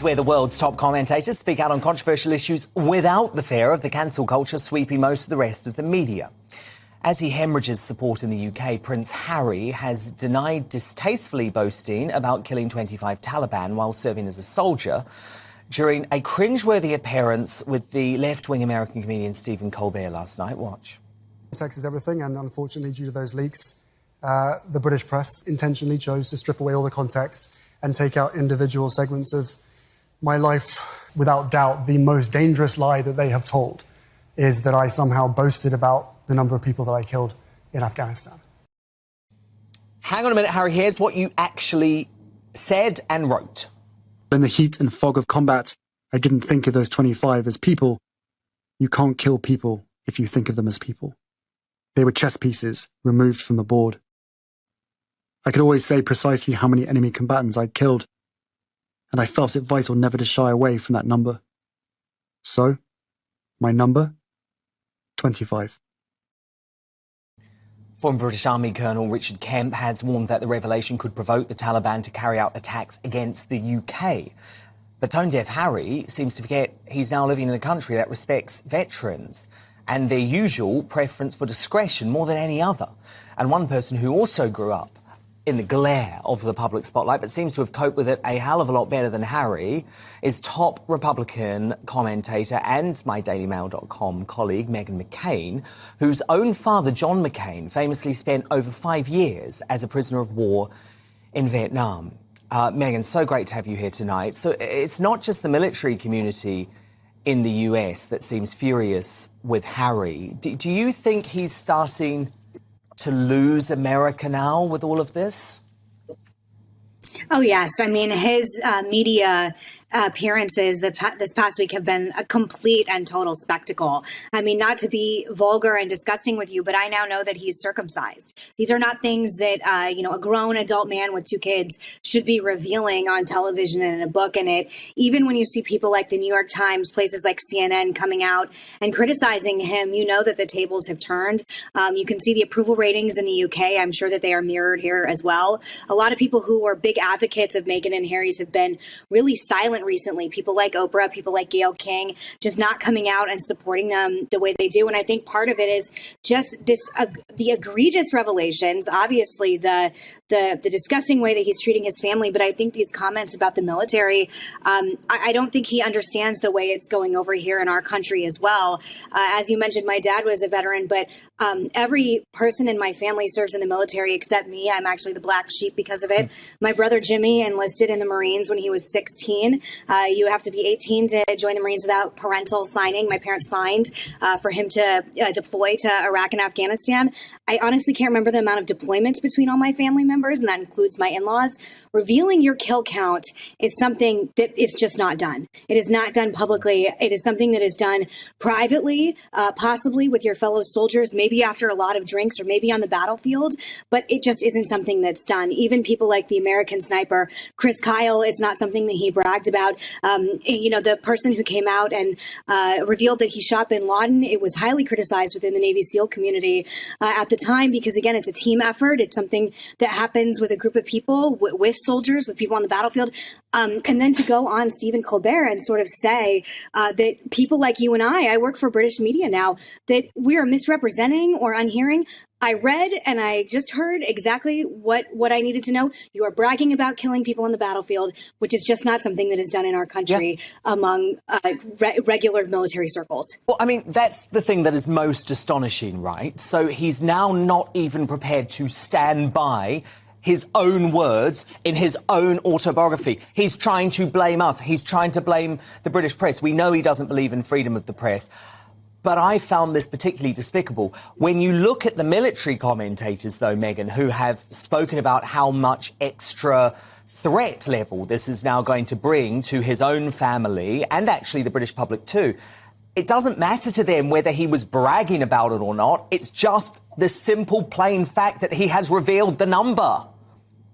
Where the world's top commentators speak out on controversial issues without the fear of the cancel culture sweeping most of the rest of the media. As he hemorrhages support in the UK, Prince Harry has denied distastefully boasting about killing 25 Taliban while serving as a soldier during a cringeworthy appearance with the left-wing American comedian Stephen Colbert last night. Watch. Context is everything, and unfortunately, due to those leaks, the British press intentionally chose to strip away all the context and take out individual segments of my life. Without doubt, the most dangerous lie that they have told is that I somehow boasted about the number of people that I killed in Afghanistan. Hang on a minute, Harry. Here's what you actually said and wrote. In the heat and fog of combat, I didn't think of those 25 as people. You can't kill people if you think of them as people. They were chess pieces removed from the board. I could always say precisely how many enemy combatants I'd killed, and I felt it vital never to shy away from that number. So, my number? 25. Former British Army Colonel Richard Kemp has warned that the revelation could provoke the Taliban to carry out attacks against the UK. But tone-deaf Harry seems to forget he's now living in a country that respects veterans and their usual preference for discretion more than any other. And one person who also grew up in the glare of the public spotlight, but seems to have coped with it a hell of a lot better than Harry, is top Republican commentator and MyDailyMail.com colleague Meghan McCain, whose own father, John McCain, famously spent over 5 years as a prisoner of war in Vietnam. Meghan, so great to have you here tonight. So it's not just the military community in the US that seems furious with Harry. Do you think he's starting to lose America now with all of this? Oh, yes. I mean, his media appearances this past week have been a complete and total spectacle. I mean, not to be vulgar and disgusting with you, but I now know that he's circumcised. These are not things that, a grown adult man with 2 kids should be revealing on television and in a book. And even when you see people like the New York Times, places like CNN coming out and criticizing him, you know that the tables have turned. You can see the approval ratings in the UK. I'm sure that they are mirrored here as well. A lot of people who were big advocates of Meghan and Harry's have been really silent recently. People like Oprah, people like Gayle King, just not coming out and supporting them the way they do. And I think part of it is just this, the egregious revelations, obviously the disgusting way that he's treating his family. But I think these comments about the military, I don't think he understands the way it's going over here in our country as well. As you mentioned, my dad was a veteran, but every person in my family serves in the military except me. I'm actually the black sheep because of it. My brother Jimmy enlisted in the Marines when he was 16. You have to be 18 to join the Marines without parental signing. My parents signed for him to deploy to Iraq and Afghanistan. I honestly can't remember the amount of deployments between all my family members, and that includes my in-laws. Revealing your kill count is something that is just not done. It is not done publicly. It is something that is done privately, possibly with your fellow soldiers, maybe after a lot of drinks or maybe on the battlefield, but it just isn't something that's done. Even people like the American sniper, Chris Kyle, it's not something that he bragged about. The person who came out and revealed that he shot bin Laden, it was highly criticized within the Navy SEAL community at the time because, again, it's a team effort. It's something that happens with a group of people, with soldiers, with people on the battlefield. And then to go on Stephen Colbert and sort of say that people like you and I work for British media now, that we are misrepresenting or unhearing. I read and I just heard exactly what I needed to know. You are bragging about killing people on the battlefield, which is just not something that is done in our country among regular military circles. Well, I mean, that's the thing that is most astonishing, right? So he's now not even prepared to stand by his own words in his own autobiography. He's trying to blame us. He's trying to blame the British press. We know he doesn't believe in freedom of the press. But I found this particularly despicable. When you look at the military commentators, though, Meghan, who have spoken about how much extra threat level this is now going to bring to his own family and actually the British public too, it doesn't matter to them whether he was bragging about it or not. It's just the simple, plain fact that he has revealed the number.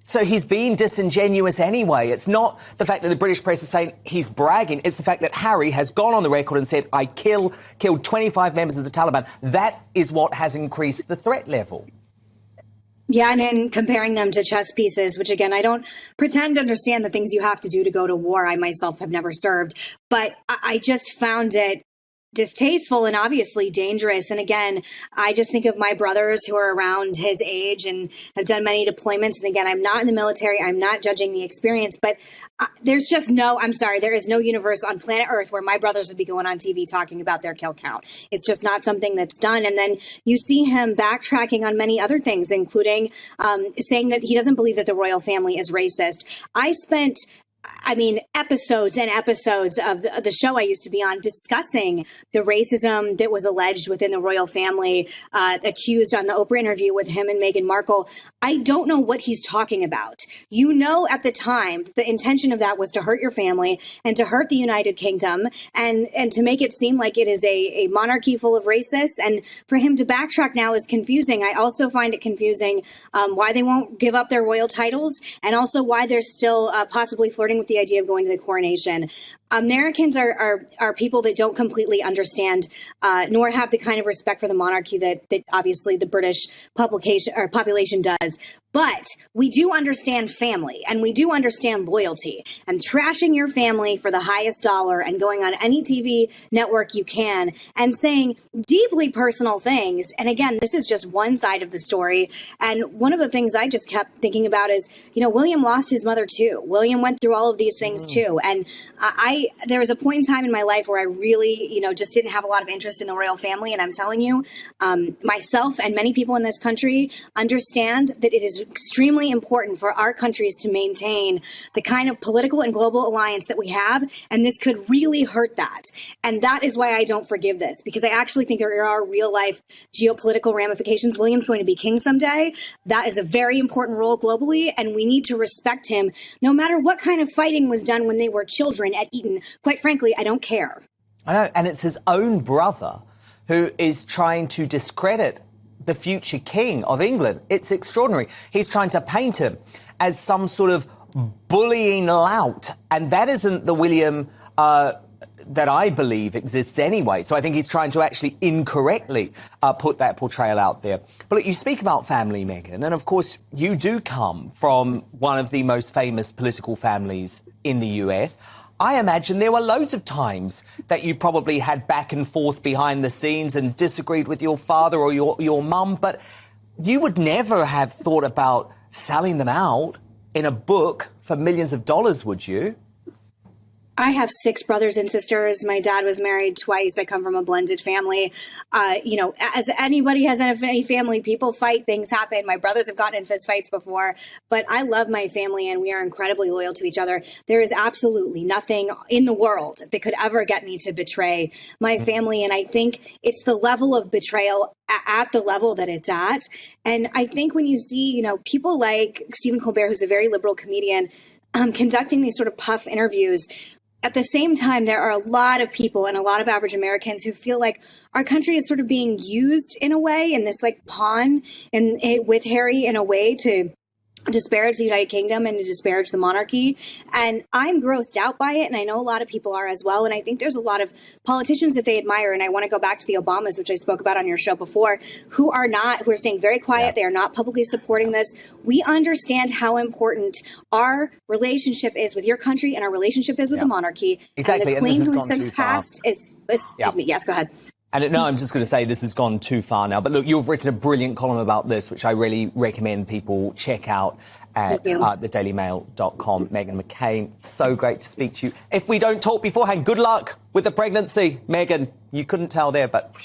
So he's being disingenuous anyway. It's not the fact that the British press is saying he's bragging. It's the fact that Harry has gone on the record and said, I killed 25 members of the Taliban. That is what has increased the threat level. Yeah, and in comparing them to chess pieces, which again, I don't pretend to understand the things you have to do to go to war. I myself have never served, but I just found it distasteful and obviously dangerous. And again, I just think of my brothers who are around his age and have done many deployments. And again, I'm not in the military. I'm not judging the experience, but there's just I'm sorry, there is no universe on planet Earth where my brothers would be going on TV talking about their kill count. It's just not something that's done. And then you see him backtracking on many other things, including saying that he doesn't believe that the royal family is racist. Episodes and episodes of the show I used to be on discussing the racism that was alleged within the royal family, accused on the Oprah interview with him and Meghan Markle. I don't know what he's talking about. At the time, the intention of that was to hurt your family and to hurt the United Kingdom and to make it seem like it is a monarchy full of racists. And for him to backtrack now is confusing. I also find it confusing why they won't give up their royal titles and also why they're still possibly flirting with the idea of going to the coronation. Americans are people that don't completely understand nor have the kind of respect for the monarchy that obviously the British population does. But we do understand family and we do understand loyalty, and trashing your family for the highest dollar and going on any TV network you can and saying deeply personal things. And again, this is just one side of the story. And one of the things I just kept thinking about is, William lost his mother too. William went through all of these things too. And there was a point in time in my life where I really, just didn't have a lot of interest in the royal family. And I'm telling you, myself and many people in this country understand that it is extremely important for our countries to maintain the kind of political and global alliance that we have. And this could really hurt that. And that is why I don't forgive this, because I actually think there are real life geopolitical ramifications. William's going to be king someday. That is a very important role globally. And we need to respect him no matter what kind of fighting was done when they were children at Eton. Quite frankly, I don't care. I know. And it's his own brother who is trying to discredit the future king of England. It's extraordinary. He's trying to paint him as some sort of bullying lout. And that isn't the William that I believe exists anyway. So I think he's trying to actually incorrectly put that portrayal out there. But look, you speak about family, Meghan, and of course you do come from one of the most famous political families in the US. I imagine there were loads of times that you probably had back and forth behind the scenes and disagreed with your father or your mum, but you would never have thought about selling them out in a book for millions of dollars, would you? I have 6 brothers and sisters. My dad was married twice. I come from a blended family. As anybody has any family, people fight, things happen. My brothers have gotten in fist fights before, but I love my family and we are incredibly loyal to each other. There is absolutely nothing in the world that could ever get me to betray my family. And I think it's the level of betrayal at the level that it's at. And I think when you see, people like Stephen Colbert, who's a very liberal comedian, conducting these sort of puff interviews, at the same time, there are a lot of people and a lot of average Americans who feel like our country is sort of being used in a way, in this pawn with Harry in a way to disparage the United Kingdom and to disparage the monarchy. And I'm grossed out by it. And I know a lot of people are as well. And I think there's a lot of politicians that they admire. And I want to go back to the Obamas, which I spoke about on your show before, who are staying very quiet. Yeah. They are not publicly supporting this. We understand how important our relationship is with your country and our relationship is with the monarchy. Exactly. And the Queen, and who since passed, excuse me. Yes, go ahead. And no, I'm just going to say this has gone too far now. But look, you've written a brilliant column about this, which I really recommend people check out at thedailymail.com. Meghan McCain, so great to speak to you. If we don't talk beforehand, good luck with the pregnancy, Meghan. You couldn't tell there, but...